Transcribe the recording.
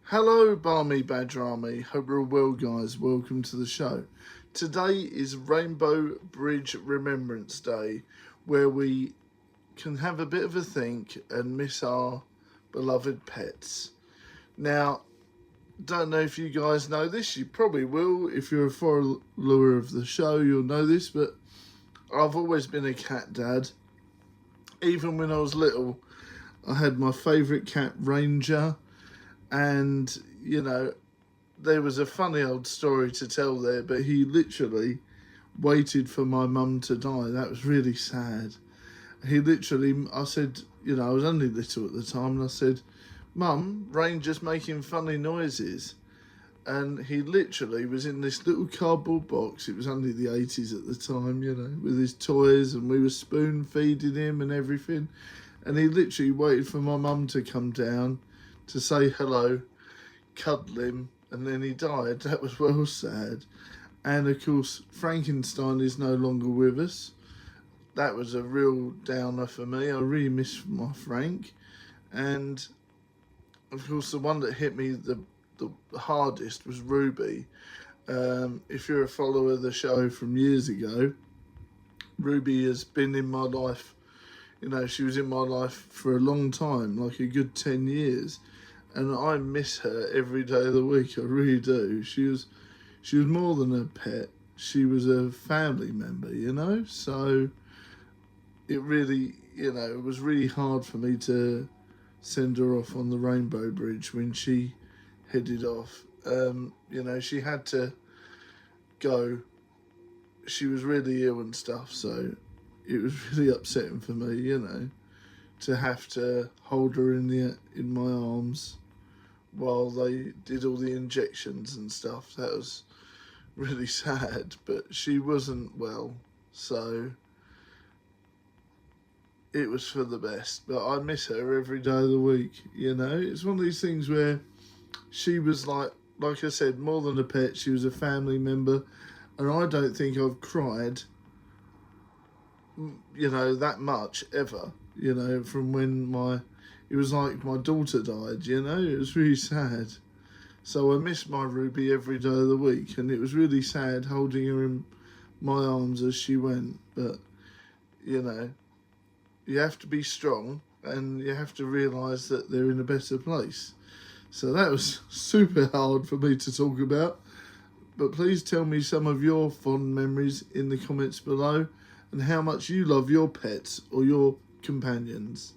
Hello, Barmy Badger Army. Hope you're all well, guys. Welcome to the show. Today is Rainbow Bridge Remembrance Day, where we can have a bit of a think and miss our beloved pets. Now, don't know if you guys know this. You probably will. If you're a follower of the show, you'll know this, but I've always been a cat dad. Even when I was little, I had my favourite cat, Ranger. And, there was a funny old story to tell there, but he literally waited for my mum to die. That was really sad. I said, I was only little at the time, and I said, Mum, Ranger's making funny noises. And he literally was in this little cardboard box. It was only the 80s at the time, with his toys, and we were spoon feeding him and everything. And he literally waited for my mum to come down to say hello, cuddle him, and then he died. That was well sad. And of course, Frankenstein is no longer with us. That was a real downer for me. I really miss my Frank. And of course, the one that hit me the hardest was Ruby. If you're a follower of the show from years ago, Ruby has been in my life. She was in my life for a long time, like a good 10 years. And I miss her every day of the week. I really do. She was more than a pet. She was a family member, So it really, it was really hard for me to send her off on the Rainbow Bridge when she headed off. She had to go. She was really ill and stuff, so it was really upsetting for me, to have to hold her in my arms while they did all the injections and stuff. That was really sad, but she wasn't well, so it was for the best. But I miss her every day of the week, It's one of these things where she was like I said, more than a pet. She was a family member, and I don't think I've cried, that much ever, from when it was like my daughter died, it was really sad. So I miss my Ruby every day of the week, and it was really sad holding her in my arms as she went. But, you have to be strong, and you have to realise that they're in a better place. So that was super hard for me to talk about. But please tell me some of your fond memories in the comments below, and how much you love your pets or your companions.